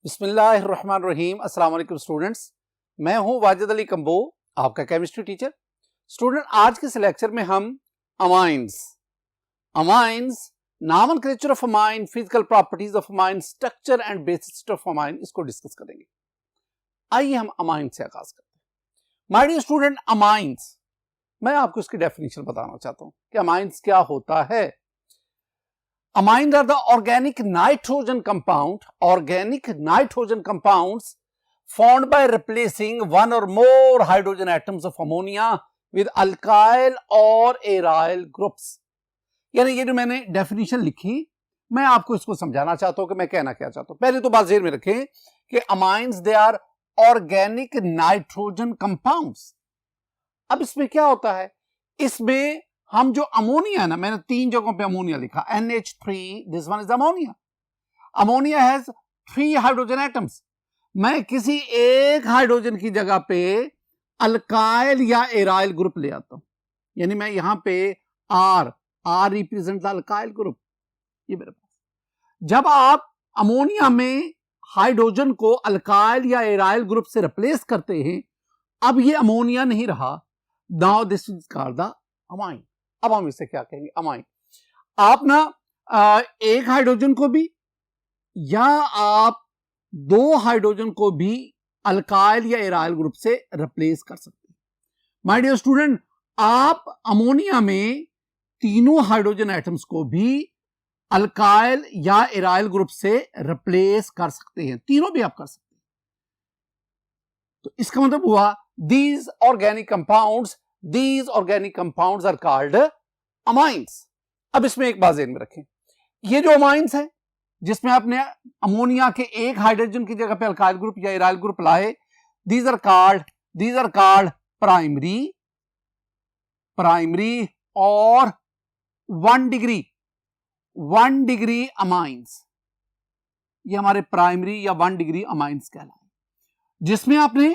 बिस्मिल्लाहिर्रहमानिर्रहीम। अस्सलाम वालेकुम स्टूडेंट्स, मैं हूं वाजिद अली कंबो, आपका केमिस्ट्री टीचर। स्टूडेंट, आज के इस लेक्चर में हम amines, nomenclature of amine, physical properties of amine, structure and bases of amine, इसको डिस्कस करेंगे। आइए हम अमाइन से आगाज करते हैं। माय डियर स्टूडेंट, अमाइंस, मैं आपको इसकी डेफिनेशन बताना चाहता हूं कि अमाइंस क्या होता है। Amines are the organic nitrogen compounds formed by replacing one or more hydrogen atoms of ammonia with alkyl or aryl groups। यानी ये जो मैंने डेफिनेशन लिखी, मैं आपको इसको समझाना चाहता हूं कि मैं कहना क्या चाहता हूं। पहले तो बात ज़हन में रखें कि amines they are organic nitrogen compounds. अब इसमें क्या होता है, इसमें हम जो अमोनिया है ना, मैंने 3 जगहों पे अमोनिया लिखा, NH3, this one is ammonia. Ammonia has 3 hydrogen atoms. मैं किसी एक हाइड्रोजन की जगह पे अल्काइल या एराइल ग्रुप ले आता हूं, यानी मैं यहां पे R represent the alkyl group, ये मेरे पास। जब आप अमोनिया में हाइड्रोजन को अल्काइल या एराइल ग्रुप से रिप्लेस करते हैं, अब ये अमोनिया नहीं रहा, now this is called the amine. अब हम इसे क्या कहेंगे, अमाइन। आप ना एक हाइड्रोजन को भी या आप 2 हाइड्रोजन को भी अल्काइल या एराइल ग्रुप से रिप्लेस कर सकते हैं। माय डियर स्टूडेंट, आप अमोनिया में तीनों हाइड्रोजन एटम्स को भी अल्काइल या एराइल ग्रुप से रिप्लेस कर सकते हैं, तीनों भी आप कर सकते हैं। तो इसका मतलब हुआ these organic compounds are called amines। अब इसमें एक बात ध्यान में रखें, ये जो अमाइंस है जिसमें आपने अमोनिया के एक हाइड्रोजन की जगह पे अल्काइल ग्रुप या एराइल ग्रुप लाए, these are called प्राइमरी और 1 डिग्री अमाइंस। ये हमारे प्राइमरी या 1 डिग्री अमाइंस कहलाए, जिसमें आपने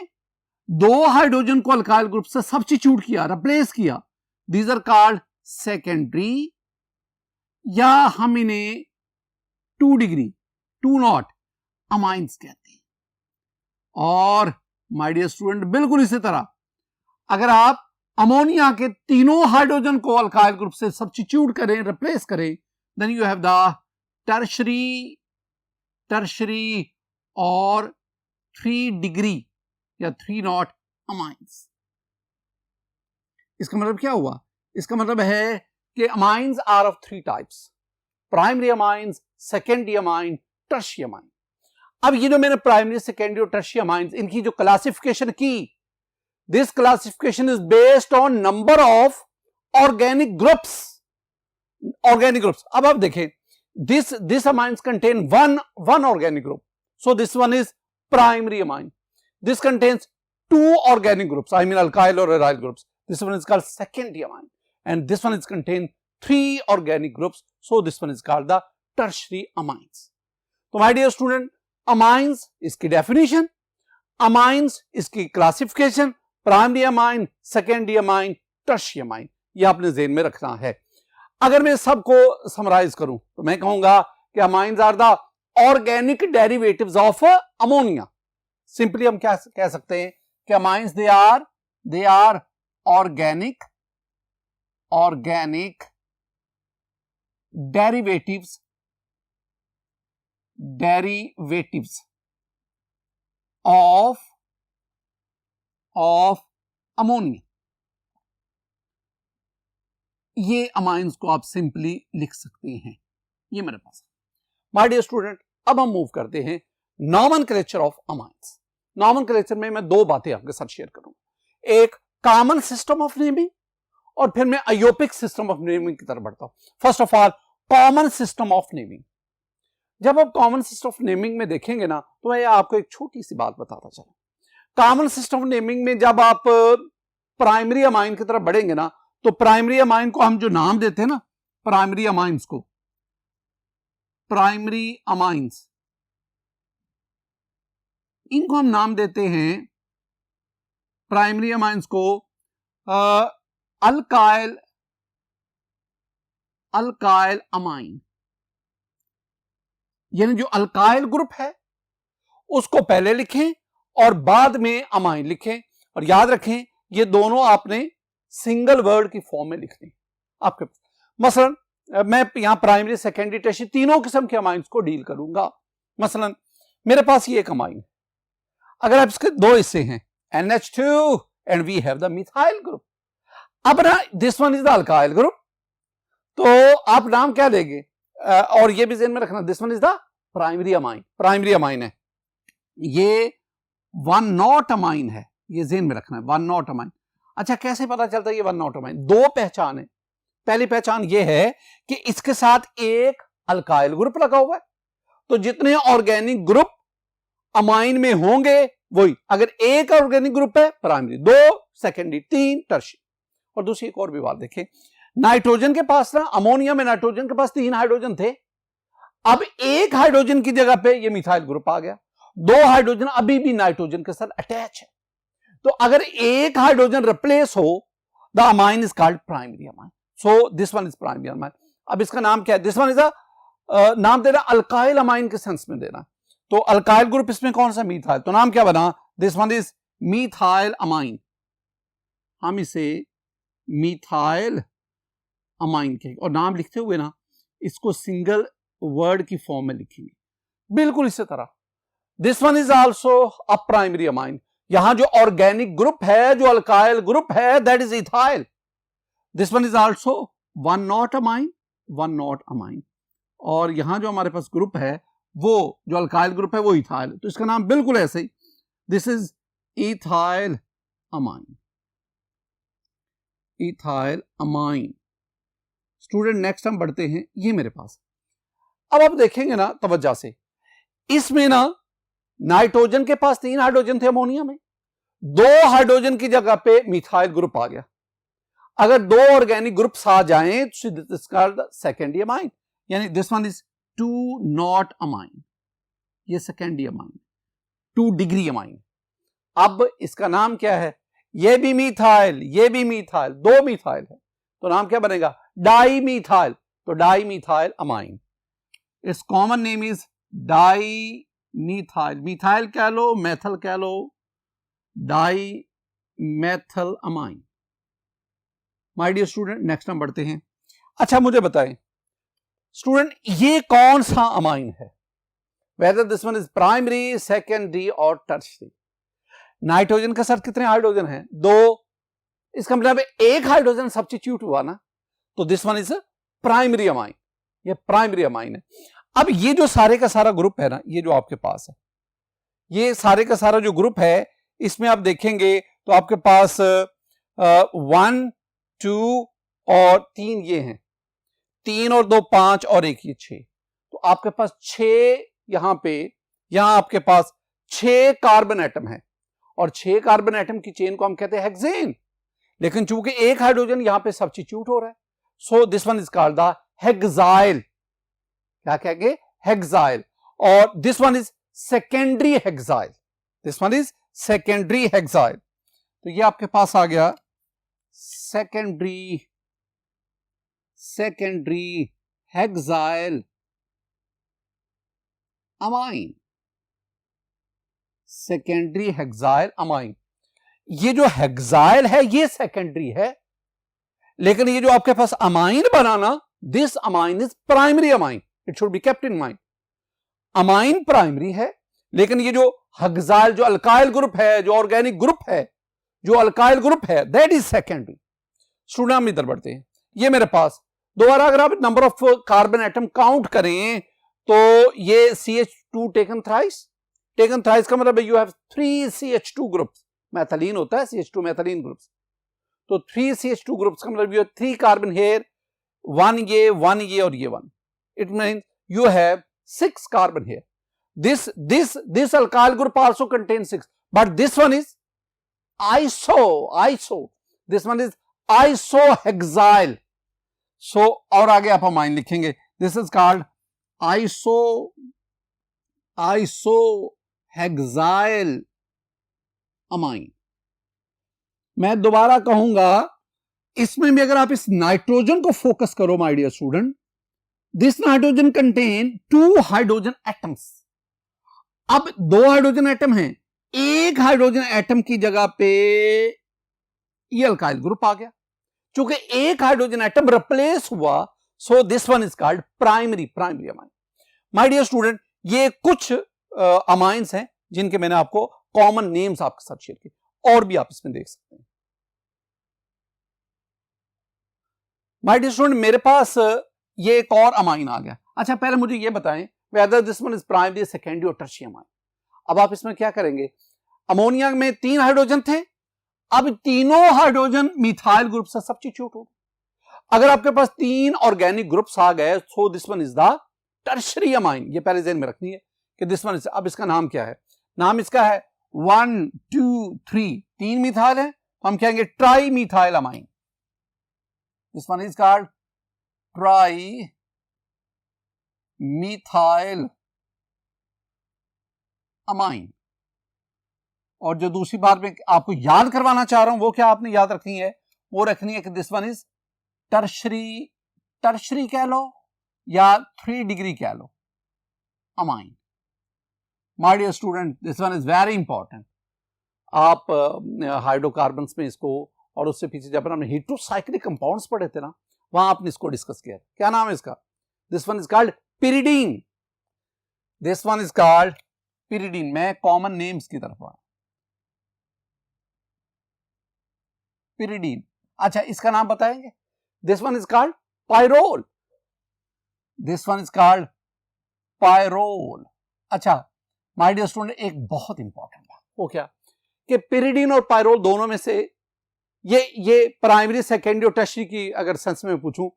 2 हाइड्रोजन को अल्काइल ग्रुप से सब्स्टिट्यूट किया, रिप्लेस किया, दीज आर कॉल्ड सेकेंडरी, या हम इन्हें 2 डिग्री 2 नॉट अमाइंस कहते हैं। और माय डियर स्टूडेंट, बिल्कुल इसी तरह अगर आप अमोनिया के तीनों हाइड्रोजन को अल्काइल ग्रुप से सब्स्टिट्यूट करें, रिप्लेस करें, then you have the tertiary और 3 डिग्री या 3 नॉट अमाइंस। इसका मतलब क्या हुआ? इसका मतलब है कि amines are of 3 types, primary amines, secondary amine, tertiary amine. अब ये जो मैंने प्राइमरी, सेकेंडरी और टर्शियरी अमाइंस, इनकी जो क्लासिफिकेशन की, this classification is based on number of organic groups. अब आप देखें, this amines contain one organic group, so this one is primary amine. This contains 2 organic groups, I mean alkyl or aryl groups. This one is called secondary amine, and this one is contain 3 organic groups, so this one is called the tertiary amines. So my dear student, amines इसकी definition, amines इसकी classification, primary amine, secondary amine, tertiary amine, ये आपने ज़हन में रखना है। अगर मैं सबको समराइज करूं तो मैं कहूंगा कि amines are the organic derivatives of ammonia। Simply हम क्या कह सकते हैं कि amines they are organic derivatives of ammonia. ये अमाइंस को आप सिंपली लिख सकते हैं, ये मेरे पास है। माय डियर स्टूडेंट, अब हम मूव करते हैं नॉमेनक्लेचर ऑफ अमाइंस। नॉमेनक्लेचर में मैं 2 बातें आपके साथ शेयर करूंगा, एक कॉमन सिस्टम ऑफ नेमिंग और फिर मैं अयोपिक सिस्टम ऑफ नेमिंग की तरफ बढ़ता हूं। First of all, common system of naming. जब आप कॉमन सिस्टम ऑफ नेमिंग में देखेंगे ना, तो मैं आपको एक छोटी सी बात बताता चला। कॉमन सिस्टम ऑफ नेमिंग में जब आप प्राइमरी अमाइन की तरफ बढ़ेंगे ना, तो प्राइमरी अमाइन को हम जो नाम देते हैं ना, प्राइमरी अमाइंस को, प्राइमरी अमाइंस, इनको हम नाम देते हैं, प्राइमरी अमाइंस को अल्काइल अमाइन। यानी जो अल्काइल ग्रुप है उसको पहले लिखें और बाद में अमाइन लिखें। और याद रखें ये दोनों आपने सिंगल वर्ड की फॉर्म में लिखने आपके। मसलन मैं यहां प्राइमरी, सेकेंडरी, टर्शियरी तीनों किस्म के अमाइंस को डील करूंगा। मसलन मेरे पास ये एक अमाइन, अगर आप इसके दो हिस्से हैं NH2 and we have the methyl group. अब ना this one is the alkyl group, तो आप नाम क्या देंगे, और ये भी ध्यान में रखना, this one is the primary amine. Primary amine है ये, वन नॉट अमाइन है, ये ध्यान में रखना है, वन नॉट अमाइन। अच्छा कैसे पता चलता है ये वन नॉट अमाइन? दो पहचान है। पहली पहचान ये है कि इसके साथ एक अल्काइल ग्रुप लगा हुआ है, तो जितने ऑर्गेनिक ग्रुप अमाइन में होंगे वही, अगर एक ऑर्गेनिक ग्रुप है प्राइमरी, दो सेकेंडरी, तीन टर्शियरी। और दूसरी एक और भी बात देखें, नाइट्रोजन के पास ना, अमोनिया में नाइट्रोजन के पास 3 हाइड्रोजन थे, अब एक हाइड्रोजन की जगह पे ये मिथाइल ग्रुप आ गया, 2 हाइड्रोजन अभी भी नाइट्रोजन के साथ अटैच है। तो अगर एक हाइड्रोजन रिप्लेस हो, the amine is called primary amine. So this one is primary amine. अब इसका नाम क्या है? दिस वन इज नाम देना अल्काइल अमाइन के सेंस में देना। तो अल्काइल ग्रुप इसमें कौन सा? मिथाइल। तो नाम क्या बना? This one is methyl amine. हम इसे मिथाइल अमाइन के, और नाम लिखते हुए ना इसको सिंगल वर्ड की फॉर्म में लिखेंगे, बिल्कुल इसी तरह। This one is also a primary amine. यहां जो ऑर्गेनिक ग्रुप है, जो अल्काइल ग्रुप है, that is ethyl. This one is also one not amine, one not amine. और यहां जो हमारे पास ग्रुप है, वो जो अल्काइल ग्रुप है वो इथाइल, तो इसका नाम बिल्कुल ऐसे ही, this is ethyl amine, ethyl amine. Student next हम बढ़ते हैं, ये मेरे पास। अब आप देखेंगे ना तवज्जो से, इसमें ना नाइट्रोजन के पास 3 हाइड्रोजन थे अमोनिया में, 2 हाइड्रोजन की जगह पे मिथाइल ग्रुप आ गया। अगर 2 ऑर्गेनिक ग्रुप्स आ जाएं तो this is called secondary amine, यानी this one is 2 not amine, ये सेकेंडरी अमाइन, 2 डिग्री अमाइन। अब इसका नाम क्या है? ये भी मिथाइल, ये भी मिथाइल, 2 मिथाइल है, तो नाम क्या बनेगा? Dimethyl. तो dimethyl amine, it's common name is dimethyl. Methyl कह लो, मेथल कह लो, dimethyl amine. My dear student next हम बढ़ते हैं। अच्छा मुझे बताएं स्टूडेंट, ये कौन सा अमाइन है? Whether this one is primary, secondary और टर्शियरी। नाइट्रोजन के साथ कितने हाइड्रोजन हैं? 2। इसका मतलब एक हाइड्रोजन सब्स्टिट्यूट हुआ ना, तो this one is primary amine, ये प्राइमरी अमाइन है। अब ये जो सारे का सारा ग्रुप है ना, ये जो आपके पास है, ये सारे का सारा जो ग्रुप है, इसमें आप देखेंगे तो आपके पास 1 2 और 3 ये हैं, 3 और 2 5 और 1 ये 6, तो आपके पास 6 यहां पे, यहां आपके पास 6 कार्बन एटम है, और 6 कार्बन एटम की चेन को हम कहते हैं हेक्सेन। लेकिन चूंकि एक हाइड्रोजन यहां पे सब्स्टिट्यूट हो रहा है, सो this one is called the hexyl. क्या कहेंगे? हेक्साइल। और this one is secondary hexyl, this one is secondary hexyl. तो ये आपके पास आ गया secondary hexyl amine, secondary hexyl amine. ये जो हेक्साइल है ये सेकेंडरी है, लेकिन ये जो आपके पास अमाइन बनाना, this amine is primary amine, it should be kept in mind. Amine primary है, लेकिन ये जो हेक्साइल, जो अल्काइल ग्रुप है, जो ऑर्गेनिक ग्रुप है, जो अल्काइल ग्रुप है, दैट इज सेकेंडरी। स्टूडेंट हम इधर बढ़ते हैं। ये मेरे पास दोबारा अगर आप number of carbon atom count करें तो ये CH2 टेकन थ्राइस का मतलब यू हैव 3 CH2 ग्रुप्स। मैथिलीन होता है CH2 मैथिलीन ग्रुप्स, तो 3 CH2 ग्रुप्स का मतलब यू हैव 3 कार्बन हेयर, 1 ये और ये 1। It means you have 6 carbon here. This alkyl group also contains 6, but this one is iso. This one is isohexyl. So और आगे आप अमाइन लिखेंगे. This is called isohexyl amine. मैं दोबारा कहूंगा, इसमें भी अगर आप इस नाइट्रोजन को फोकस करो my dear student, this nitrogen contain 2 hydrogen atoms. अब दो हाइड्रोजन एटम हैं, एक हाइड्रोजन एटम की जगह पे ये अल्काइल ग्रुप आ गया। चूंकि एक हाइड्रोजन एटम रिप्लेस हुआ, so this one is called primary amine. My dear student, ये कुछ अमाइंस हैं जिनके मैंने आपको कॉमन नेम्स आपके साथ शेयर किए, और भी आप इसमें देख सकते हैं। माय डियर स्टूडेंट, मेरे पास ये एक और अमाइन आ गया। अच्छा, पहले मुझे ये बताएं whether this one is primary, secondary और टर्शियरी अमाइन। अब आप इसमें क्या करेंगे, अमोनिया में 3 हाइड्रोजन थे, अब तीनों हाइड्रोजन मिथाइल ग्रुप से सब्स्टिट्यूट हो। अगर आपके पास 3 ऑर्गेनिक ग्रुप्स आ गए, सो this one is the tertiary amine. ये पहले ज़हन में रखनी है कि दिस वन इज। अब इसका नाम क्या है, नाम इसका है 1 2 3, 3 मिथाइल है, तो हम कहेंगे tri methyl amine. This one is called tri methyl amine. और जो दूसरी बात में आपको याद करवाना चाह रहा हूं, वो क्या आपने याद रखनी है, वो रखनी है कि दिस वन इज टर्शरी कह लो या 3 डिग्री कह लो amine. My dear student, this one is very important. आप हाइड्रोकार्बन्स में इसको, और उससे पीछे जब हमने हेटेरोसाइक्लिक कंपाउंड्स पढ़े थे ना, वहां आपने इसको डिस्कस किया। क्या नाम है इसका, this one is called pyridine. This one is called pyridine. मैं कॉमन नेम्स की तरफ आया, पिरिडीन। अच्छा, इसका नाम बताएंगे, this one is called pyrrole. This one is called pyrrole. अच्छा माय डियर स्टूडेंट, एक बहुत इंपॉर्टेंट बात, वो क्या कि पिरिडीन और पायरोल दोनों में से ये प्राइमरी, सेकेंडरी और टर्शियरी की अगर सेंस में पूछूं,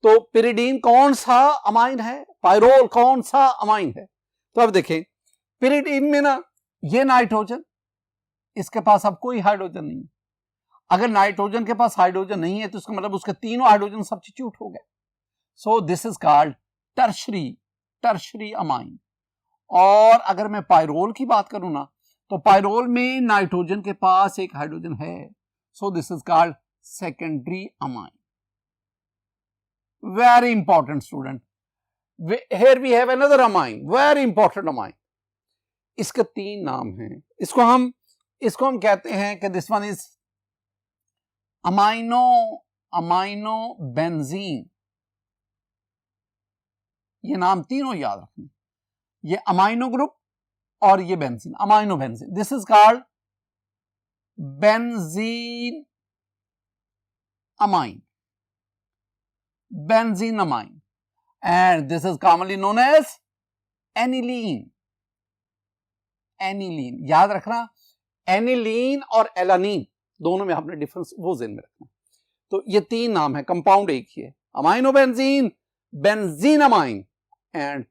तो पिरिडीन कौन सा अमाइन है, पायरोल कौन सा अमाइन है। तो अब देखें, पिरिडीन में ना ये नाइट्रोजन, इसके पास अब कोई हाइड्रोजन नहीं है। अगर नाइट्रोजन के पास हाइड्रोजन नहीं है, तो इसका मतलब उसके तीनों हाइड्रोजन सब्स्टिट्यूट हो गए। So this is called tertiary amine. और अगर मैं पायरोल की बात करूं ना, तो पायरोल में नाइट्रोजन के पास एक हाइड्रोजन है, so this is called secondary amine. Very important student, here we have another amine, very important amine। इसके 3 नाम हैं। इसको हम कहते हैं कि this one is amino benzene. ये नाम तीनों याद रखने, ये अमाइनो ग्रुप और ये benzene, amino benzene. This is called benzene amine, benzene amine. And this is commonly known as aniline। याद रखना, एनिलीन और एलानीन दोनों में आपने डिफरेंस वो ज़हन में रखना। तो ये 3 नाम है, कंपाउंड एक ही है, amino benzene, benzene amine, and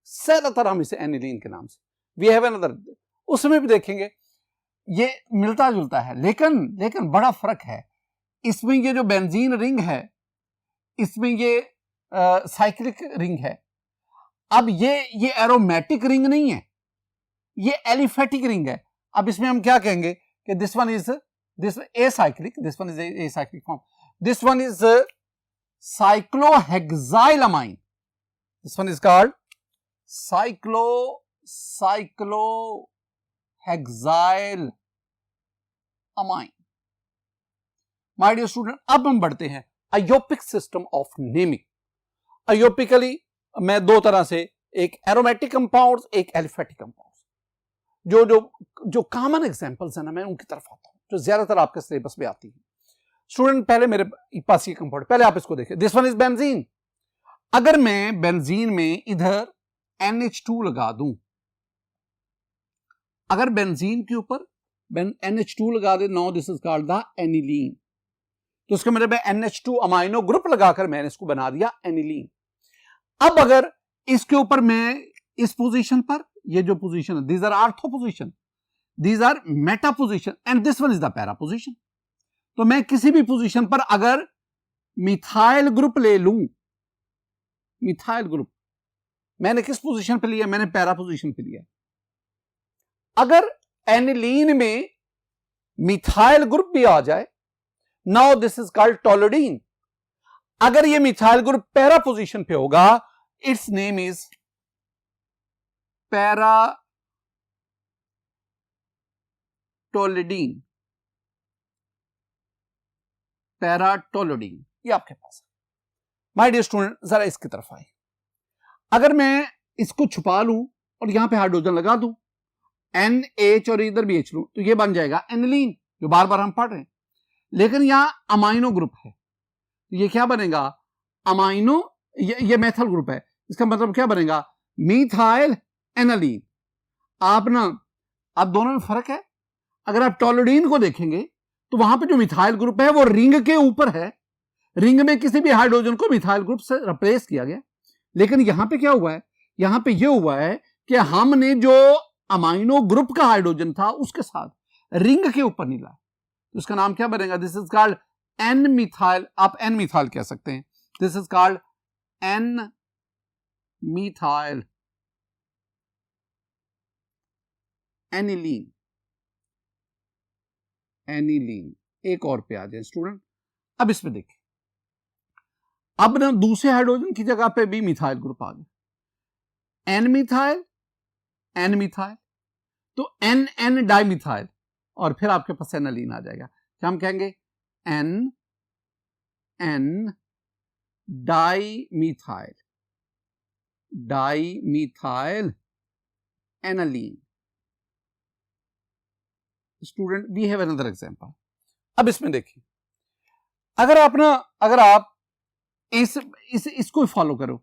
ज्यादातर हम इसे एनिलीन के नाम से। वी हैव अनदर, उसमें भी देखेंगे ये मिलता जुलता है, लेकिन बड़ा फर्क है। इसमें ये जो बेंजीन रिंग है, इसमें ये साइक्लिक रिंग है। अब ये एरोमेटिक रिंग नहीं है, ये एलिफेटिक रिंग है। अब इसमें हम क्या कहेंगे कि this one is acyclic, this one is acyclic form, this one is cyclohexyl amine, this one is called cyclohexyl amine. My dear student, अब हम बढ़ते हैं अयोपिक सिस्टम ऑफ नेमिंग। अयोपिकली मैं 2 तरह से, एक एरोमेटिक कंपाउंड्स, एक एलिफेटिक कंपाउंड्स। जो कॉमन एग्जांपल्स है ना, मैं उनकी तरफ आता हूं, जो ज्यादातर आपके सिलेबस में आती है। स्टूडेंट, पहले मेरे पास ये कंपाउंड, पहले आप इसको देखिए, दिस वन इज बेंजीन। अगर मैं बेंजीन में इधर NH2 लगा दूं, अगर बेंजीन के ऊपर NH2 लगा दे, now this is called the aniline. तो उसके मतलब NH2 अमाइनो ग्रुप लगाकर मैंने इसको बना दिया एनिलीन। अब अगर इसके ऊपर मैं इस पोजीशन पर, ये जो पोजीशन है, these are ortho position, these are meta position, and this one is the para position. तो मैं किसी भी पोजीशन पर अगर मिथाइल ग्रुप ले लूं, मिथाइल ग्रुप मैंने किस पोजीशन पे लिया, मैंने पैरा पोजीशन पे लिया। अगर एनिलीन में मिथाइल ग्रुप भी आ जाए, नाउ दिस इज कॉल्ड टोलोडीन। अगर ये मिथाइल ग्रुप पैरा पोजीशन पे होगा, इट्स नेम इज पैरा पैराटोलिडीन, पैराटोलिडीन, ये आपके पास है। माय डियर स्टूडेंट, जरा इसकी तरफ आए। अगर मैं इसको छुपा लूं और यहां पे हाइड्रोजन लगा दूं, NH और इधर भी H लूं, तो ये बन जाएगा एनिलीन, जो बार बार हम पढ़ रहे हैं। लेकिन यहां अमाइनो ग्रुप है, तो ये क्या बनेगा? अमाइनो, ये मेथल ग्रुप है, इसका मतलब क्या बनेगा? Methyl aniline. आप ना, अब दोनों में फर्क है। अगर आप टोलिडीन को देखेंगे तो वहां पे जो मिथाइल ग्रुप है वो रिंग के ऊपर है, रिंग में किसी भी हाइड्रोजन को मिथाइल ग्रुप से रिप्लेस किया गया। लेकिन यहां पे क्या हुआ है? यहां पे ये हुआ है कि हमने जो अमाइनो ग्रुप का हाइड्रोजन था उसके साथ रिंग के ऊपर नहीं लाया, तो इसका नाम क्या बनेगा? This is called an methyl, आप एन मिथाइल कह सकते हैं। This is called an methyl aniline, aniline. एक और पे आ जाए स्टूडेंट। अब इसमें देखिए, अब ना दूसरे हाइड्रोजन की जगह पे भी मिथाइल ग्रुप आ गया, एन मिथाइल, एन मिथाइल, तो एन एन डाइमिथाइल, और फिर आपके पास एनालीन आ जाएगा। क्या हम कहेंगे? N N dimethyl, dimethyl aniline. Student, we have another example. अब इसमें देखिए, अगर आप इसको फॉलो करो,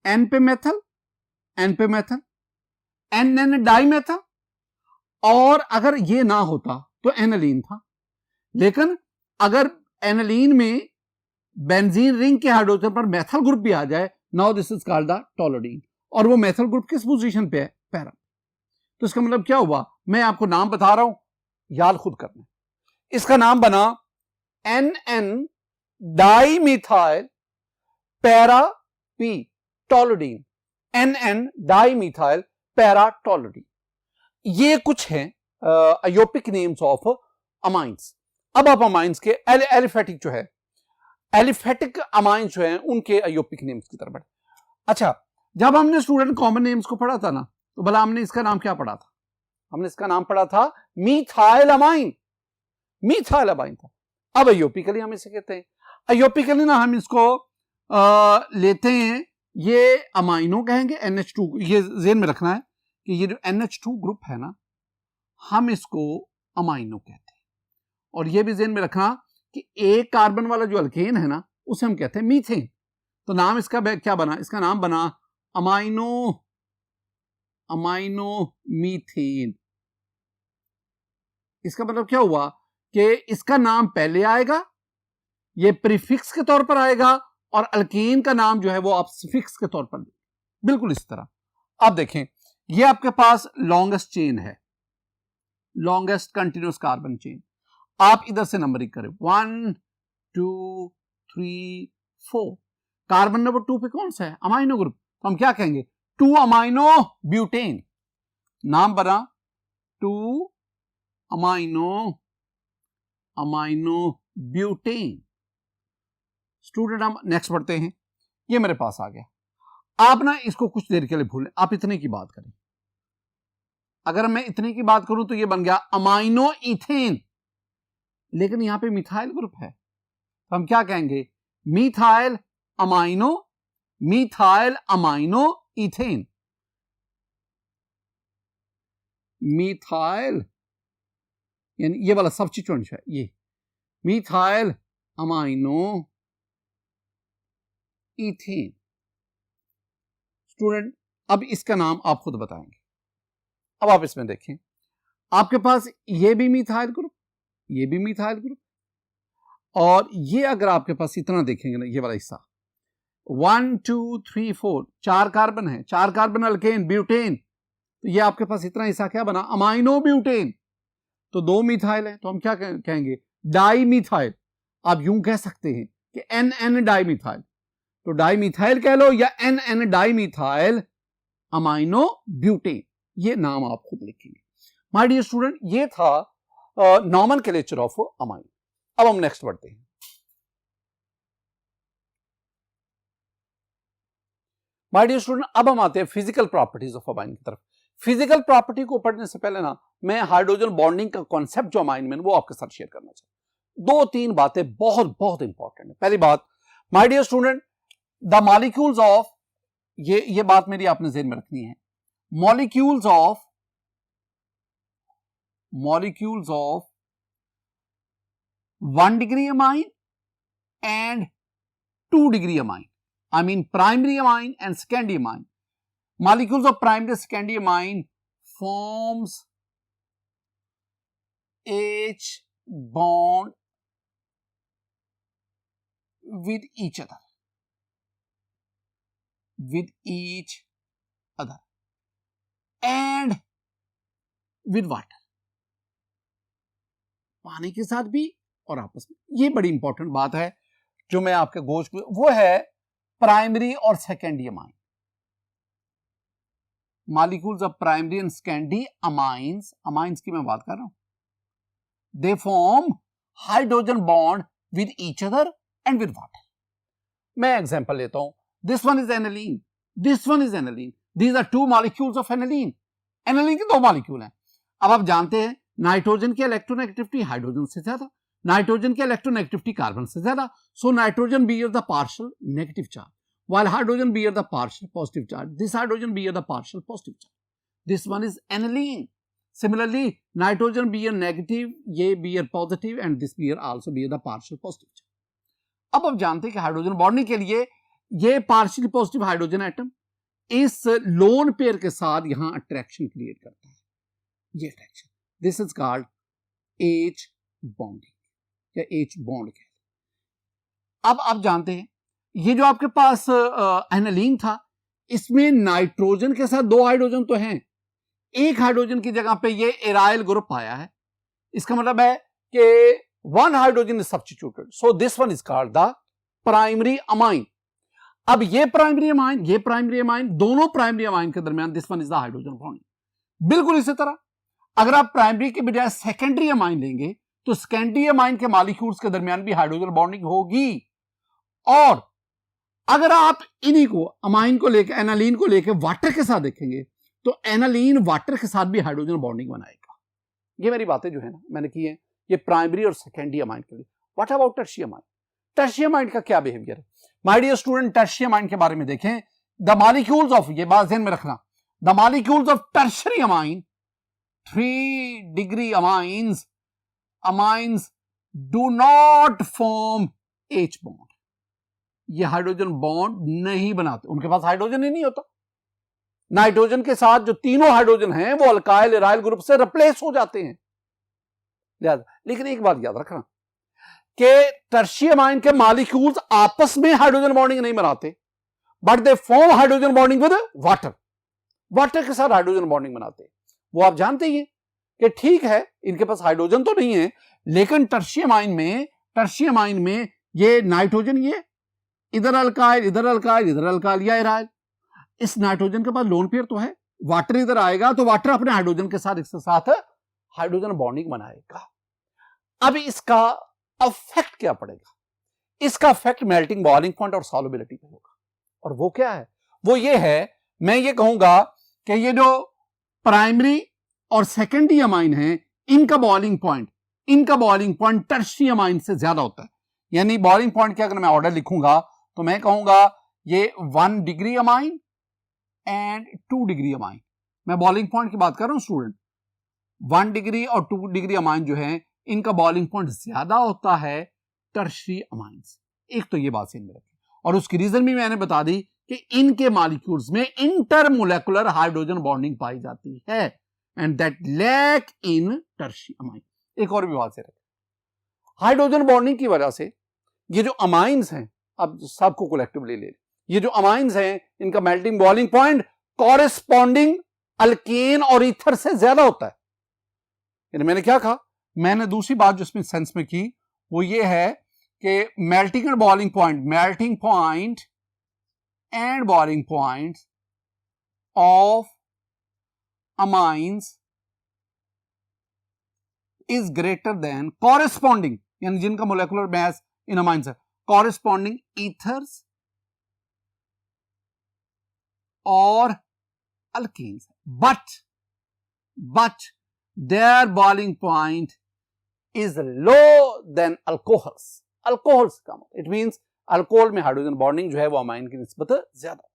एन पे मेथल, एन पे मेथल, एन एन डाइमेथल, और अगर ये ना होता तो एनालीन था। लेकिन अगर एनालीन में बेंजीन रिंग के हाइड्रोजन पर मेथल ग्रुप भी आ जाए, now this is called the toluidine. और वो मेथल ग्रुप किस पोजीशन पे है? पैरा। तो इसका मतलब क्या हुआ? मैं आपको नाम बता रहा हूं, याद खुद करना। इसका नाम बना N N dimethyl para p toluidine, N N dimethyl para toluidine. ये कुछ हैं अयोपिक नेम्स ऑफ अमाइंस। अब आप अमाइंस के एलिफेटिक जो है, एलिफेटिक अमाइंस जो हैं उनके अयोपिक नेम्स की तरफ बढ़े। अच्छा, जब हमने स्टूडेंट कॉमन नेम्स को पढ़ा था ना, तो भला हमने इसका नाम क्या पढ़ा था? हमने इसका नाम पढ़ा था मीथाइल अमाइन, मीथाइल अमाइन था। अब अयोपिकली हम इसे कहते हैं, अयोपिकली ना हम इसको लेते हैं, ये अमाइनो कहेंगे, NH2, ये ज़हन में रखना है कि ये जो NH2 ग्रुप है ना, हम इसको अमाइनो कहते हैं। और ये भी ज़हन में रखना कि एक कार्बन वाला जो अल्केन है ना, उसे हम कहते हैं मीथेन। तो नाम इसका क्या बना? इसका नाम बना अमाइनो, अमाइनो मीथेन। इसका मतलब क्या हुआ कि इसका नाम पहले आएगा, ये प्रीफिक्स के तौर पर आएगा, और अल्केन का नाम जो है वो आप सफिक्स के तौर पर, बिल्कुल इस तरह। आप देखें, ये आपके पास लॉन्गेस्ट चेन है, लॉन्गेस्ट कंटिन्यूस कार्बन चेन। आप इधर से नंबरिंग करें, 1 2 3 4। कार्बन नंबर 2 पे कौन सा है? Amino group. तो हम क्या कहेंगे? 2 अमाइनो ब्यूटेन। नाम बना 2 अमाइनो, अमाइनो ब्यूटेन। स्टूडेंट, हम नेक्स्ट पढ़ते हैं। ये मेरे पास आ गया। आप ना इसको कुछ देर के लिए भूलें, आप इतने की बात करें। अगर मैं इतने की बात करूं तो ये बन गया अमाइनो इथेन, लेकिन यहां पे मिथाइल ग्रुप है, तो हम क्या कहेंगे? Methyl amino, methyl amino ethane, methyl, यानी ये वाला सब्स्टिट्यूएंट है, ये मिथाइल अमाइनो इथेन। स्टूडेंट, अब इसका नाम आप खुद बताएंगे। अब आप इसमें देखें, आपके पास ये भी मिथाइल ग्रुप, ये भी मिथाइल ग्रुप, और ये अगर आपके पास इतना देखेंगे ना, ये वाला हिस्सा 1 2 3 4, 4 कार्बन है, 4 कार्बन अल्केन ब्यूटेन, तो ये आपके पास इतना हिस्सा क्या बना? Aminobutane. तो 2 मिथाइल है, तो हम क्या कहेंगे? Dimethyl. आप यूं कह सकते हैं कि एन एन डाई मिथाइल, तो डाई मिथाइल कह लो या N N dimethyl aminobutane, ये नाम आप खुद लिखेंगे। माय डियर स्टूडेंट, ये था नॉमेनक्लेचर ऑफ अमाइन। अब हम नेक्स्ट बढ़ते हैं। माय डियर स्टूडेंट, अब हम आते हैं फिजिकल प्रॉपर्टीज ऑफ अमाइन की तरफ। फिजिकल प्रॉपर्टी को पढ़ने से पहले ना मैं हाइड्रोजन बॉन्डिंग का कॉन्सेप्ट जो अमाइन में वो आपके साथ शेयर करना चाहता हूं। 2-3 बातें बहुत बहुत इंपॉर्टेंट है। पहली बात, my dear student, the molecules of, ये बात मेरी आपने ज़हन में रखनी है, molecules of 1 degree amine and 2 degree amine, I mean primary amine and secondary amine. Molecules of primary and secondary amine forms H bond with each other, and with water, पानी के साथ भी और आपस में। ये बड़ी इंपॉर्टेंट बात है जो मैं आपके गोश में, वो है प्राइमरी और secondary amine. Molecules of primary and secondary amines की मैं बात कर रहा हूं। They form hydrogen bond with each other and with water. मैं एग्जांपल लेता हूं, this one is aniline, this one is aniline, these are 2 molecules of aniline. Aniline के 2 मॉलिक्यूल हैं। अब आप जानते हैं नाइट्रोजन की इलेक्ट्रोनेगेटिविटी हाइड्रोजन से ज्यादा, नाइट्रोजन की इलेक्ट्रोनेगेटिविटी कार्बन से ज्यादा, so nitrogen bear the partial negative charge while hydrogen bear the partial positive charge. This hydrogen bear the partial positive charge. This one is aniline. Similarly, nitrogen bear negative, ये bear positive and this bear also bear the partial positive charge. अब आप जानते हैं कि hydrogen bonding के लिए ये partially positive hydrogen atom इस लोन पेयर के साथ यहां अट्रैक्शन क्रिएट करता है, ये attraction, this is called H bonding या H बॉन्ड कहते हैं। अब आप जानते हैं ये जो आपके पास एनालीन था, इसमें नाइट्रोजन के साथ 2 हाइड्रोजन तो हैं, एक हाइड्रोजन की जगह पे ये एराइल ग्रुप आया है। इसका मतलब है कि 1 hydrogen is substituted, so this one is called the primary amine. अब ये प्राइमरी अमाइन, दोनों प्राइमरी अमाइन के दरमियान this one is the hydrogen bonding. बिल्कुल इसी तरह अगर आप प्राइमरी के बजाय सेकेंडरी अमाइन लेंगे तो सेकेंडरी अमाइन के मॉलिक्यूल्स के दरमियान भी हाइड्रोजन बॉन्डिंग होगी। और अगर आप इन्हीं को, अमाइन को लेकर, एनालीन को लेकर वाटर के साथ देखेंगे तो एनालीन वाटर के साथ भी हाइड्रोजन बॉन्डिंग बनाएगा। ये मेरी बातें जो है ना मैंने की है, ये प्राइमरी और सेकेंडरी अमाइन के लिए। What about tertiary amine? Tertiary amine का क्या बिहेवियर है? My dear student, tertiary amine के बारे में देखें। द मॉलिक्यूल्स ऑफ, ये बात ध्यान में रखना, the molecules of tertiary amine, 3 degree amines do not form H bond. ये हाइड्रोजन बॉन्ड नहीं बनाते, उनके पास हाइड्रोजन ही नहीं होता। नाइट्रोजन के साथ जो तीनों हाइड्रोजन हैं वो अल्काइल एराइल ग्रुप से रिप्लेस हो जाते हैं। लेकिन एक बात याद रखना कि टर्शियरी अमाइन के मॉलिक्यूल्स आपस में हाइड्रोजन बॉन्डिंग नहीं बनाते, but they form hydrogen bonding with water के साथ हाइड्रोजन बॉन्डिंग बनाते हैं। वो आप जानते ही हैं कि ठीक है इनके पास हाइड्रोजन तो नहीं है, लेकिन टर्शियरी अमाइन में ये नाइट्रोजन, ये इधर अल्काइल या एराइल, इस नाइट्रोजन के पास लोन पेयर तो है, वाटर इधर आएगा तो वाटर अपने हाइड्रोजन के साथ इसके साथ हाइड्रोजन बॉन्डिंग बनाएगा। अब इसका इफेक्ट क्या पड़ेगा? इसका इफेक्ट मेल्टिंग बॉइलिंग पॉइंट और सॉल्युबिलिटी पे होगा। और वो क्या है? वो ये है, मैं ये कहूंगा कि ये जो प्राइमरी और सेकेंडरी अमाइन है इनका बॉइलिंग पॉइंट टर्शियरी अमाइन से ज्यादा होता है। यानी बॉइलिंग पॉइंट के अगर मैं ऑर्डर लिखूंगा तो मैं कहूंगा ये 1 degree amine and 2 degree amine. मैं बॉइलिंग पॉइंट की बात कर रहा हूं स्टूडेंट। 1 डिग्री और 2 डिग्री अमाइन जो है इनका बॉइलिंग पॉइंट ज्यादा होता है टर्शियरी अमाइन से। एक तो ये बात समझ में रखें, और उसकी रीजन भी मैंने बता दी कि इनके मॉलिक्यूल्स में इंटरमोलेकुलर हाइड्रोजन बॉन्डिंग पाई जाती है and that lack in tertiary amine. एक और भी बात से रखें, हाइड्रोजन बॉन्डिंग की वजह से ये जो अमाइंस हैं, अब सबको कलेक्टिवली ले, ये जो अमाइंस हैं इनका melting boiling point corresponding alkane और ईथर से ज्यादा होता है। यानी मैंने क्या कहा, मैंने दूसरी बात जो इसमें सेंस में की वो ये है कि melting and boiling point of amines is greater than corresponding, यानी जिनका मोलेकुलर मास इन अमाइंस है, कॉरेस्पॉन्डिंग ईथर्स और alkanes. But but their boiling point is low than alcohols. alcohols का मतलब it means अल्कोहल में हाइड्रोजन बॉन्डिंग जो है वो अमाइन की निस्बत ज्यादा।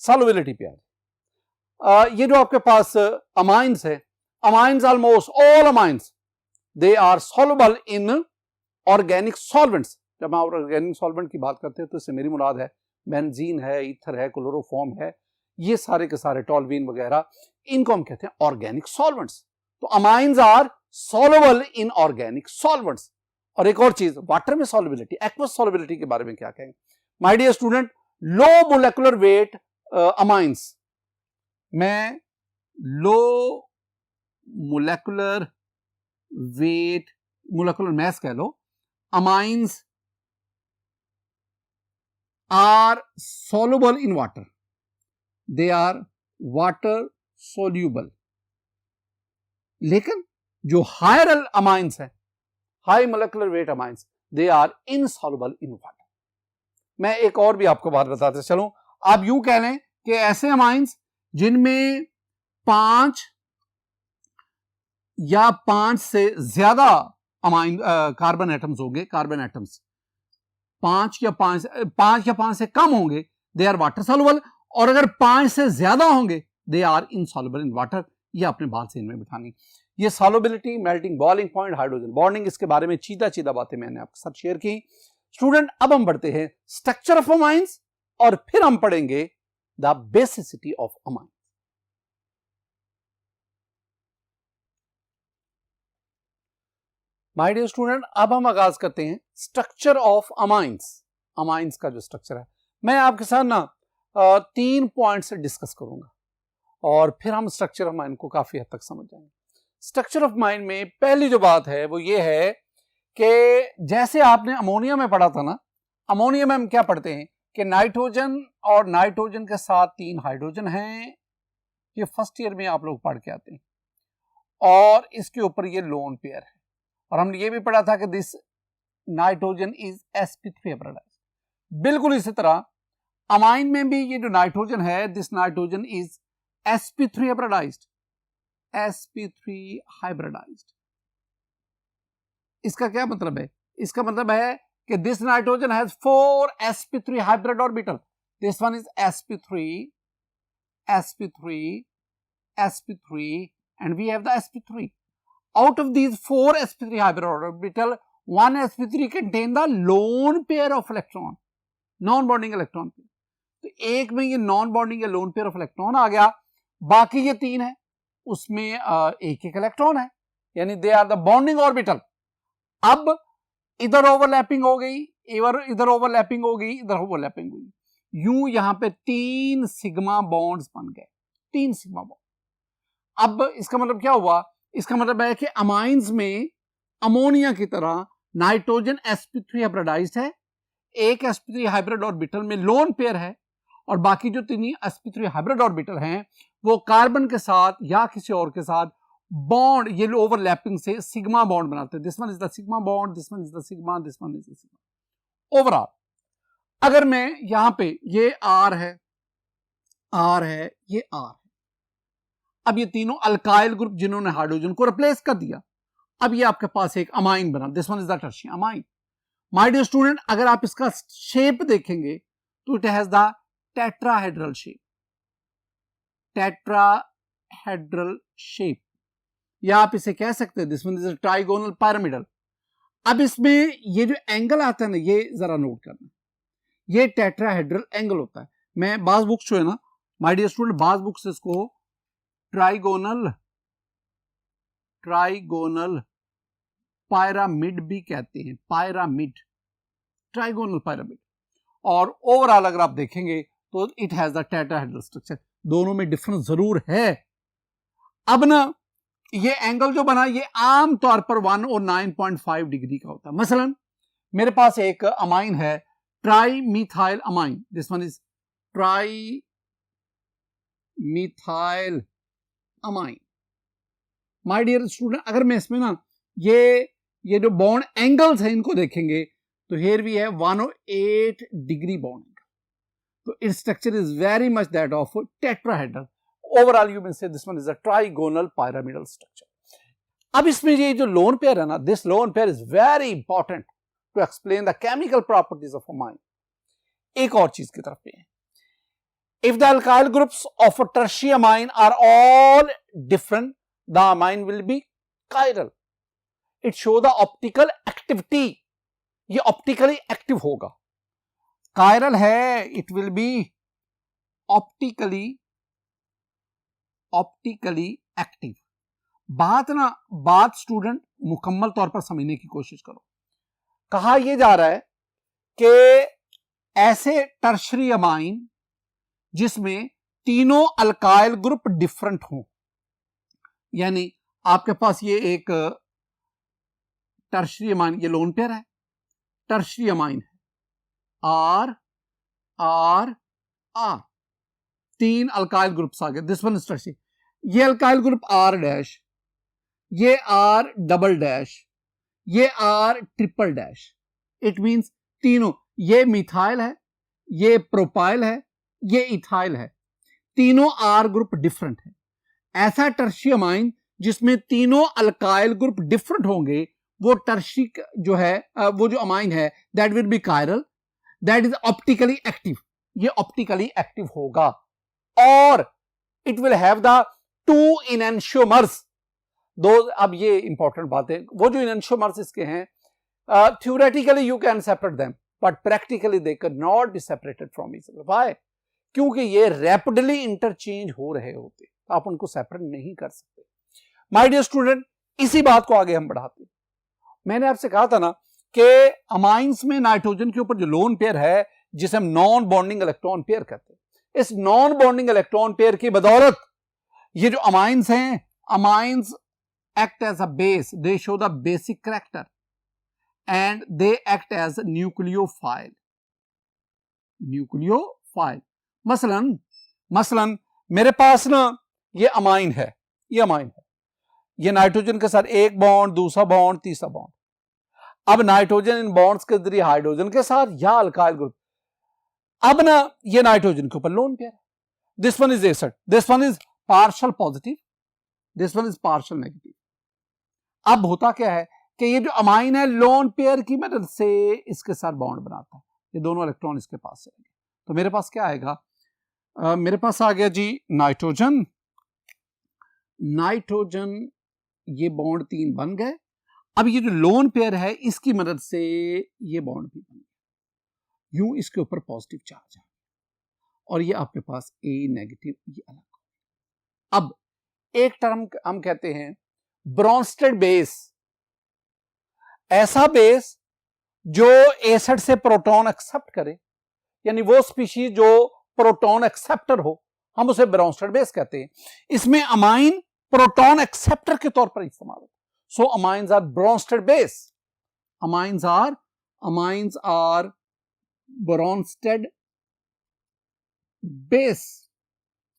सॉल्युबिलिटी पे ये जो आपके पास अमाइंस है, amines almost all amines they are soluble in organic solvents. जब हम ऑर्गेनिक सॉल्वेंट की बात करते हैं तो इससे मेरी मुराद है बेंजीन है, ईथर है, क्लोरोफॉर्म है, ये सारे के सारे टॉल्वीन वगैरह, इनको हम कहते हैं ऑर्गेनिक सॉल्वेंट्स। तो amines are soluble in organic solvents. और एक और चीज, वाटर में सॉल्युबिलिटी, एक्वस सॉल्युबिलिटी के बारे में क्या कहेंगे? My dear student, low molecular weight amines में low molecular weight, molecular mass कह लो, amines are soluble in water. They are water soluble. लेकिन जो हायर अमाइंस है, high molecular weight amines, they are insoluble in water. मैं एक और भी आपको बात बताते चलूं, आप यूं कह लें कि ऐसे अमाइंस जिनमें 5 या 5 से ज्यादा अमाइन कार्बन एटम्स होंगे, कार्बन एटम्स 5 या 5 से कम होंगे, दे आर वाटर सॉल्युबल। और अगर 5 से ज्यादा होंगे, they are insoluble in water. ये अपने बात से इनमें बिठानी। ये solubility, melting boiling point, hydrogen bonding, इसके बारे में चीदा बातें मैंने आपके साथ शेयर की। स्टूडेंट, अब हम बढ़ते हैं स्ट्रक्चर ऑफ अमाइंस और फिर हम पढ़ेंगे the basicity of amines. My dear student, अब हम आगाज करते हैं स्ट्रक्चर ऑफ अमाइंस। अमाइंस का जो स्ट्रक्चर है, मैं आपके साथ ना 3 पॉइंट्स डिस्कस करूंगा और फिर हम स्ट्रक्चर ऑफ माइंड को काफी हद तक समझ जाएंगे। स्ट्रक्चर ऑफ माइंड में पहली जो बात है वो ये है कि जैसे आपने अमोनिया में पढ़ा था ना, अमोनिया में हम क्या पढ़ते हैं कि नाइट्रोजन और नाइट्रोजन के साथ 3 हाइड्रोजन हैं। ये फर्स्ट ईयर में आप लोग पढ़ के आते हैं और इसके ऊपर ये लोन पेयर है। और हमने ये भी पढ़ा था कि this nitrogen is sp3 hybridised. बिल्कुल इसी तरह अमाइन में भी ये जो नाइट्रोजन है, this nitrogen is sp3 hybridized, sp3 hybridized. इसका क्या मतलब है? इसका मतलब है कि this nitrogen has 4 sp3 hybrid orbital. This one is sp3 sp3 and we have the sp3. Out of these 4 sp3 hybrid orbital, 1 sp3 contain the lone pair of electron, non bonding electron pair. तो एक में ये non bonding या lone pair of electron आ गया, बाकी ये 3 है उसमें एक इलेक्ट्रॉन है, यानी they are the bonding orbital. अब इधर ओवरलैपिंग हो गई, इधर ओवरलैपिंग हो गई, इधर ओवरलैपिंग हुई, यूं यहां पे 3 सिग्मा बॉन्ड्स बन गए, 3 सिग्मा बॉन्ड। अब इसका मतलब क्या हुआ? इसका मतलब है कि अमाइंस में अमोनिया की तरह नाइट्रोजन sp3 हाइब्रिडाइज्ड है, एक sp3 हाइब्रिड ऑर्बिटल में लोन पेयर है और बाकी जो 3 sp3 हाइब्रिड ऑर्बिटल हैं वो कार्बन के साथ या किसी और के साथ बॉन्ड, ये ओवरलैपिंग से सिग्मा बॉन्ड बनाते हैं। This one is the sigma bond, this one is the sigma, this one is the sigma. Overall अगर मैं यहां पे ये R है, ये R है, अब ये तीनों अल्काइल ग्रुप जिन्होंने हाइड्रोजन को रिप्लेस कर दिया, अब ये आपके पास एक अमाइन बना, this one is the tertiary amine. My dear student, अगर आप इसका शेप देखेंगे तो it has the tetrahedral shape, tetrahedral shape, या आप इसे कह सकते हैं this one is a trigonal pyramidal. अब इसमें ये जो एंगल आता है ना, ये जरा नोट करना, ये टेट्राहेड्रल एंगल होता है। मैं बाज बुक्स जो है ना माय डियर स्टूडेंट, बाज बुक्स इसको ट्राइगोनल पिरामिड भी कहते हैं, पिरामिड, ट्राइगोनल पिरामिड। और ओवरऑल अगर आप देखेंगे तो it has the tetrahedral structure. दोनों में डिफरेंस जरूर है। अब ना ये एंगल जो बना ये आम तौर पर 1 और 9.5 डिग्री का होता है। मसलन मेरे पास एक अमाइन है trimethyl amine, this one is trimethyl amine. My dear student, अगर मैं इसमें ना ये जो बॉन्ड एंगल्स हैं इनको देखेंगे तो here we have 108 degree bond, तो its structure is very much that of tetrahedral. Overall you can say this one is a trigonal pyramidal structure. अब इसमें ये जो लोन पेयर है ना, this lone pair is very important to explain the chemical properties of amine. एक और चीज की तरफ पे है, if the alkyl groups of a tertiary amine are all different, the amine will be chiral. It show the optical activity, ये optically active होगा। chiral है, it will be optically active। बात स्टूडेंट मुकम्मल तौर पर समझने की कोशिश करो। कहा यह जा रहा है कि ऐसे टर्शरी अमाइन जिसमें तीनों अल्काइल ग्रुप डिफरेंट हों, यानी आपके पास ये एक टर्शरी अमाइन, ये लोन पेयर है, टर्शरी अमाइन है, आर आर आर, तीन अल्काइल ग्रुप्स आ गए, दिस वन इज टर्शरी। ये अल्काइल ग्रुप आर डैश, ये आर डबल डैश, ये R triple dash. It means तीनों, ये मिथाइल है, ये प्रोपाइल है, ये इथाइल है, तीनों आर ग्रुप डिफरेंट है। ऐसा टर्शियम अमाइन जिसमें तीनों अल्काइल ग्रुप डिफरेंट होंगे, वो टर्शी जो है, वो जो अमाइन है, that will be chiral, that is optically active. ये ऑप्टिकली एक्टिव होगा और it will have the two enantiomers. दो, अब ये इंपॉर्टेंट बात है, वो जो इनएंशियोमर्स इसके हैं, theoretically you can separate them but practically they can not be separated from each other. Why? क्योंकि ये रैपिडली इंटरचेंज हो रहे होते, आप उनको सेपरेट नहीं कर सकते। माय डियर स्टूडेंट, इसी बात को आगे हम बढ़ाते हैं। मैंने आपसे कहा था ना कि अमाइंस में नाइट्रोजन के ऊपर जो लोन पेयर है, जिसे हम नॉन बॉन्डिंग इलेक्ट्रॉन पेयर कहते हैं, इस नॉन बॉन्डिंग इलेक्ट्रॉन पेयर की बदौलत ये जो अमाइंस हैं, amines act as a base, they show the basic character and they act as nucleophile। मसलन मेरे पास ना ये अमाइन है, ये अमाइन है, ये नाइट्रोजन के साथ एक बॉन्ड, दूसरा बॉन्ड, तीसरा बॉन्ड। अब नाइट्रोजन इन बॉन्ड्स के जरिए हाइड्रोजन के साथ या अल्काइल ग्रुप, अब ना ये नाइट्रोजन के ऊपर लोन पेयर है। This one is acid, this one is partial positive, this one is partial negative. अब होता क्या है कि ये जो अमाइन है लोन पेयर की मदद से इसके साथ बॉन्ड बनाता है, ये दोनों इलेक्ट्रॉन इसके पास से आएंगे, तो मेरे पास क्या आएगा, मेरे पास आ गया जी नाइट्रोजन, नाइट्रोजन, ये बॉन्ड तीन बन गए। अब ये जो लोन पेयर है इसकी मदद से ये बॉन्ड भी बन गया, यूं इसके ऊपर पॉजिटिव चार्ज है और ये आपके पास ए नेगेटिव, ये अलग। अब एक टर्म हम कहते हैं ब्रॉन्स्टेड बेस, ऐसा बेस जो एसिड से प्रोटॉन एक्सेप्ट करे, यानी वो स्पीशीज जो प्रोटॉन एक्सेप्टर हो, हम उसे ब्रॉन्स्टेड बेस कहते हैं। इसमें अमाइन प्रोटॉन एक्सेप्टर के तौर पर इस्तेमाल होता है। So amines are Bronsted base, amines are Bronsted base.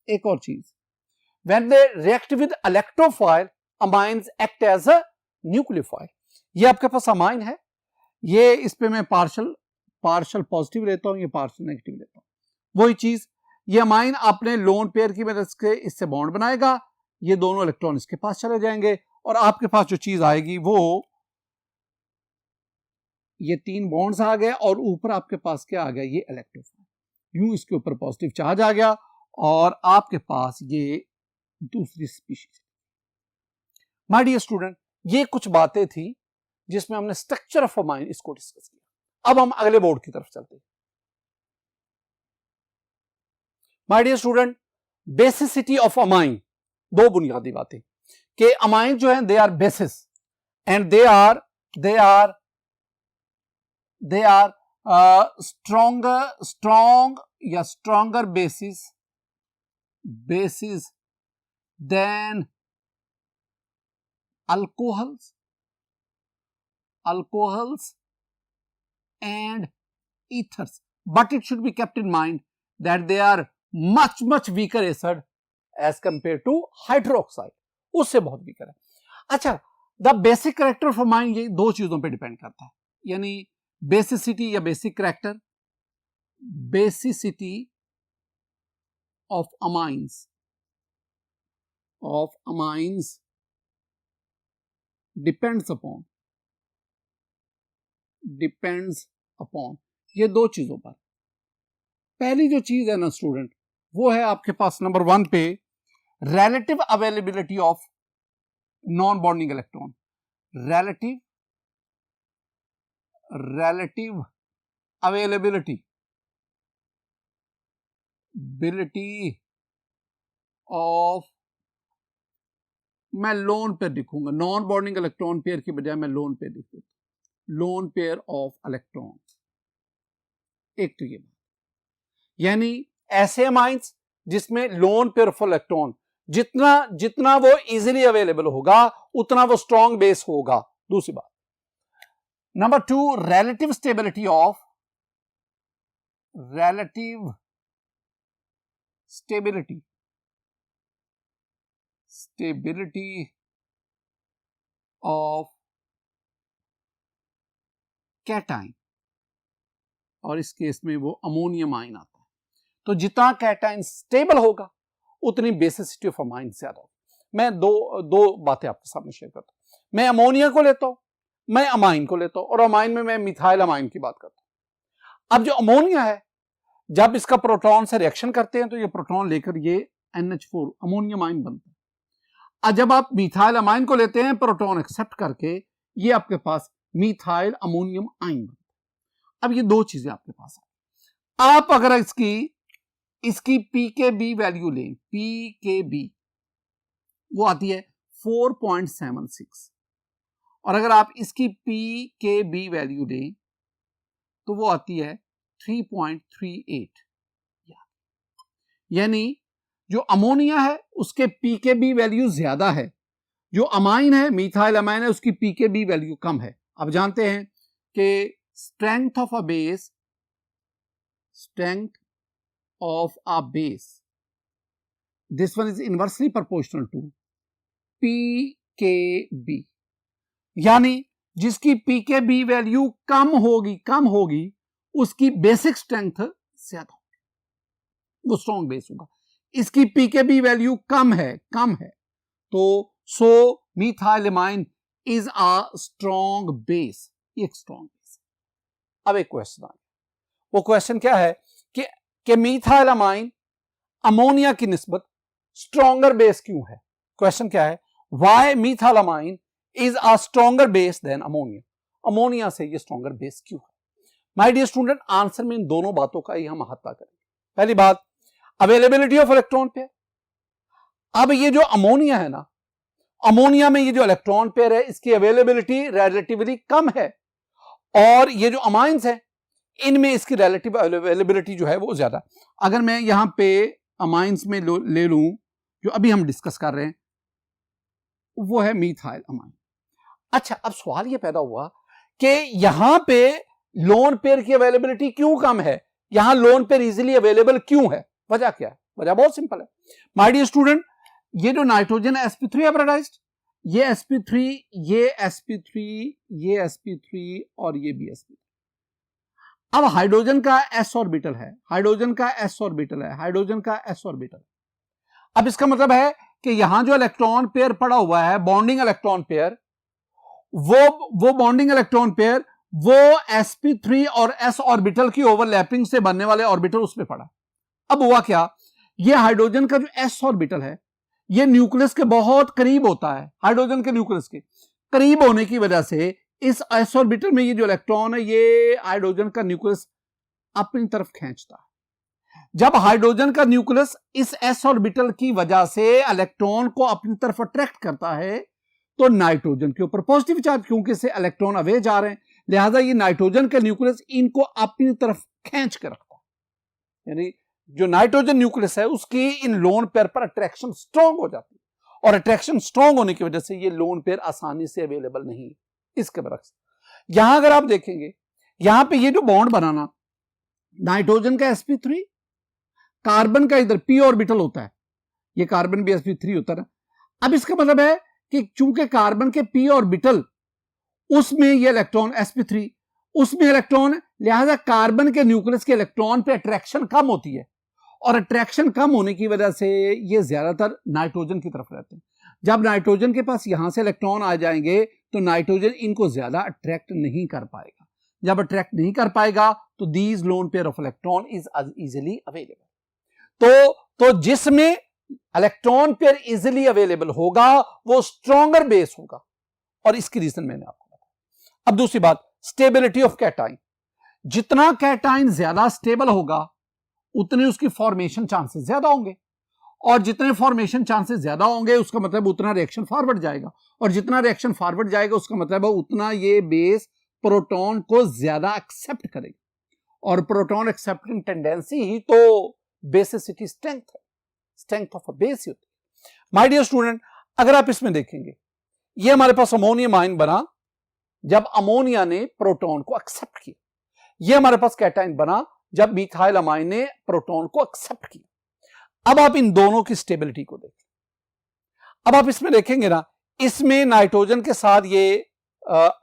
एक और चीज, when they react with electrophile, amines act as a nucleophile। ये आपके पास अमाइन है, ये इस पे मैं पार्शियल पॉजिटिव लेता हूं, ये पार्शियल नेगेटिव लेता हूं। वही चीज, ये अमाइन अपने लोन पेयर की मदद से इससे बॉन्ड बनाएगा, ये दोनों इलेक्ट्रॉन इसके पास चले जाएंगे और आपके पास जो चीज आएगी वो ये तीन बॉन्ड्स आ गए और ऊपर आपके पास क्या आ गया, ये इलेक्ट्रोफाइल, यूं इसके ऊपर पॉजिटिव चार्ज आ गया और आपके पास ये दूसरी स्पीशीज। माय डियर स्टूडेंट, ये कुछ बातें थी जिसमें हमने स्ट्रक्चर ऑफ अमाइन इसको डिस्कस किया। अब हम अगले बोर्ड की तरफ चलते हैं। My dear student, basicity of amine, दो बुनियादी बातें कि अमाइन जो हैं they are bases and they are stronger bases than alcohols and ethers, but it should be kept in mind that they are much weaker acid as compared to hydroxide, उससे बहुत weaker है। अच्छा, the basic character of amine ये दो चीजों पे depend करता है, यानी बेसिसिटी या basic character, basicity of amines of amines depends upon ये दो चीजों पर। पहली जो चीज है ना स्टूडेंट, वो है आपके पास नंबर 1 पे relative availability of non-bonding electron, relative availability of, मैं लोन पेयर लिखूंगा, नॉन बॉन्डिंग इलेक्ट्रॉन पेयर की बजाय मैं लोन पेयर लिख देता हूं, लोन पेयर ऑफ इलेक्ट्रॉन। एक तो ये बात, यानी ऐसे अमाइंस जिसमें लोन पेयर ऑफ इलेक्ट्रॉन जितना वो इजीली अवेलेबल होगा उतना वो स्ट्रॉन्ग बेस होगा। दूसरी बात, number 2, relative stability of cation, और इस केस में वो अमोनियम आयन आता है। तो जितना कैटाइन स्टेबल होगा उतनी बेसिसिटी ऑफ अमाइन ज्यादा होगी। मैं दो बातें आपके सामने शेयर करता हूं। मैं अमोनिया को लेता हूं, मैं अमाइन को लेता हूं, और अमाइन में मैं मिथाइल अमाइन की बात करता हूं। अब जो अमोनिया है, जब इसका प्रोटॉन से रिएक्शन करते हैं तो ये प्रोटॉन लेकर ये NH4 अमोनियम आयन बनता है। अब जब आप मिथाइल अमाइन को लेते हैं प्रोटॉन एक्सेप्ट करके, ये आपके पास मिथाइल अमोनियम आयन बनता है। अब ये दो चीजें आपके पास है। आप अगर इसकी pKb वैल्यू लें, pKb वो आती है 4.76, और अगर आप इसकी pKb वैल्यू लें तो वो आती है 3.38। यानी जो अमोनिया है उसके pKb वैल्यू ज्यादा है, जो अमाइन है मिथाइल अमाइन है उसकी pKb वैल्यू कम है। अब जानते हैं कि strength of a base, this one is inversely proportional to pKb, यानी जिसकी pKb वैल्यू कम होगी उसकी बेसिक स्ट्रेंथ ज्यादा होगी, वो स्ट्रॉन्ग बेस होगा। इसकी pKb वैल्यू कम है, तो सो मिथाइलमाइन इज अ स्ट्रॉन्ग बेस, एक स्ट्रॉन्ग बेस। अब एक क्वेश्चन आ गया, वो क्वेश्चन क्या है कि मिथाइलमाइन अमोनिया की निस्बत स्ट्रॉन्गर बेस क्यों है। क्वेश्चन क्या है, why methylamine is a stronger base than ammonia, ammonia से ये स्ट्रॉन्गर बेस क्यों है। माय डियर स्टूडेंट, आंसर में इन दोनों बातों का ही हम महत्ता करेंगे। पहली बात, अवेलेबिलिटी ऑफ इलेक्ट्रॉन पेयर। अब ये जो अमोनिया है ना, अमोनिया में ये जो इलेक्ट्रॉन पेयर है इसकी अवेलेबिलिटी रिलेटिवली कम है, और ये जो अमाइंस है इनमें इसकी रिलेटिव अवेलेबिलिटी जो है वो ज्यादा। अगर मैं यहां पे अमाइंस में ले लूं जो अभी हम डिस्कस कर रहे हैं, वो है मिथाइल अमाइन। अच्छा, अब सवाल ये पैदा हुआ कि यहां पे लोन पेयर की अवेलेबिलिटी क्यों कम है, यहां लोन पेयर इजीली अवेलेबल क्यों है। वजह क्या है? वजह बहुत सिंपल है माय डियर स्टूडेंट। ये जो नाइट्रोजन sp3 हाइब्रिडाइज्ड, ये sp3, ये sp3, ये sp3 और ये भी sp3। अब हाइड्रोजन का s ऑर्बिटल है, हाइड्रोजन का s ऑर्बिटल है, हाइड्रोजन का s ऑर्बिटल। अब इसका मतलब है कि यहां जो इलेक्ट्रॉन पेयर पड़ा हुआ है, बॉन्डिंग इलेक्ट्रॉन पेयर, वो बॉन्डिंग इलेक्ट्रॉन पेयर वो sp3 और s ऑर्बिटल की ओवरलैपिंग से बनने वाले ऑर्बिटल उसमें पड़ा। अब हुआ क्या, ये हाइड्रोजन का जो s ऑर्बिटल है ये न्यूक्लियस के बहुत करीब होता है, हाइड्रोजन के न्यूक्लियस के करीब होने की वजह से इस s ऑर्बिटल में ये जो इलेक्ट्रॉन है ये हाइड्रोजन का न्यूक्लियस अपनी तरफ खींचता है। जब हाइड्रोजन का न्यूक्लियस इस s ऑर्बिटल की वजह से इलेक्ट्रॉन को अपनी तरफ अट्रैक्ट करता है, तो नाइट्रोजन के ऊपर पॉजिटिव चार्ज, क्योंकि इससे इलेक्ट्रॉन अवे जा रहे हैं, लिहाजा ये नाइट्रोजन के न्यूक्लियस इनको अपनी तरफ खींच के रखता है। यानी जो नाइट्रोजन न्यूक्लियस है उसकी इन लोन पेयर पर अट्रैक्शन स्ट्रॉन्ग हो जाती है, और अट्रैक्शन स्ट्रॉन्ग होने की वजह से ये लोन पेयर आसानी से अवेलेबल नहीं है। इसके बरक्स यहां अगर आप देखेंगे, यहां पे ये जो बॉन्ड बनाना, नाइट्रोजन का sp3, कार्बन का इधर p ऑर्बिटल होता है, ये कार्बन भी sp3 होता है। अब इसका मतलब है कि चूंकि कार्बन के p ऑर्बिटल उसमें ये इलेक्ट्रॉन sp3 उसमें इलेक्ट्रॉन, लिहाजा कार्बन के न्यूक्लियस के इलेक्ट्रॉन पे अट्रैक्शन कम होती है, और अट्रैक्शन कम होने की वजह से ये ज्यादातर नाइट्रोजन की तरफ रहते हैं। जब नाइट्रोजन के पास यहां से इलेक्ट्रॉन आ जाएंगे तो नाइट्रोजन इनको ज्यादा अट्रैक्ट नहीं कर पाएगा। जब अट्रैक्ट नहीं कर पाएगा तो these lone pair of electron is easily available. तो जिसमें इलेक्ट्रॉन पेयर इजिली अवेलेबल होगा वो स्ट्रॉन्गर बेस होगा, और इसकी रीजन मैंने आपको बताया। अब दूसरी बात, स्टेबिलिटी ऑफ कैटाइन। जितना कैटाइन ज्यादा स्टेबल होगा उतने उसकी फॉर्मेशन चांसेस ज्यादा होंगे, और जितने फॉर्मेशन चांसेस ज्यादा होंगे उसका मतलब उतना रिएक्शन फॉरवर्ड जाएगा, और जितना रिएक्शन फॉरवर्ड जाएगा उसका मतलब उतना ये बेस प्रोटॉन को ज्यादा एक्सेप्ट करेगा, और प्रोटॉन एक्सेप्टिंग टेंडेंसी ही तो बेसिसिटी स्ट्रेंथ है, स्ट्रेंथ ऑफ अ बेस होती है। माय डियर स्टूडेंट, अगर आप इसमें देखेंगे ये हमारे पास अमोनियम आयन बना जब अमोनिया ने प्रोटॉन को एक्सेप्ट किया, ये हमारे पास कैटाइन बना जब मिथाइल अमाइन ने प्रोटॉन को एक्सेप्ट किया। अब आप इन दोनों की स्टेबिलिटी को देखें। अब आप इसमें देखेंगे ना, इसमें नाइट्रोजन के साथ ये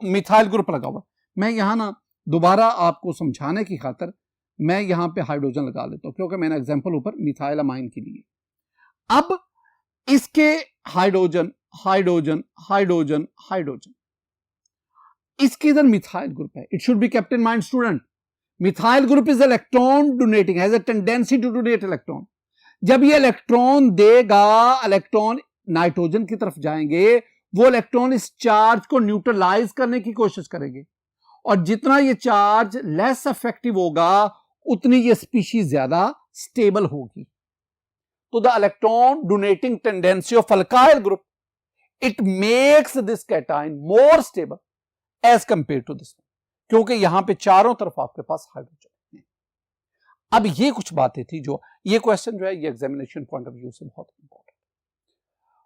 मिथाइल ग्रुप लगा हुआ। मैं यहां ना दोबारा आपको समझाने की खातिर मैं यहां पे हाइड्रोजन लगा लेता हूं, क्योंकि मैंने एग्जांपल ऊपर मिथाइल अमाइन के लिए। अब इसके हाइड्रोजन हाइड्रोजन हाइड्रोजन हाइड्रोजन, इसके इधर मिथाइल ग्रुप है। It should be kept in mind student, methyl group is electron donating, has a tendency to donate electron. जब ये इलेक्ट्रॉन देगा, इलेक्ट्रॉन नाइट्रोजन की तरफ जाएंगे, वो इलेक्ट्रॉन इस चार्ज को न्यूट्रलाइज करने की कोशिश करेंगे, और जितना ये चार्ज लेस इफेक्टिव होगा उतनी ये स्पीशीज ज्यादा स्टेबल होगी। तो the electron donating tendency of alkyl group, it makes this cation more stable as compare to this, क्योंकि यहां पे चारों तरफ आपके पास हाइड्रोजन है। अब ये कुछ बातें थी जो ये क्वेश्चन जो है ये एग्जामिनेशन पॉइंट ऑफ व्यू से बहुत इंपॉर्टेंट।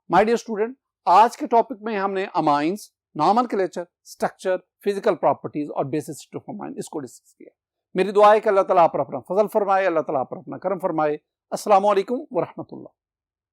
माय डियर स्टूडेंट, आज के टॉपिक में हमने amines, nomenclature, structure, physical properties और बेसिसिटी ऑफ अमाइन इसको डिस्कस किया। मेरी दुआ है कि अल्लाह ताला आप पर अपना फजल फरमाए, अल्लाह ताला आप पर अपना करम फरमाए। अस्सलाम वालेकुम व रहमतुल्लाह।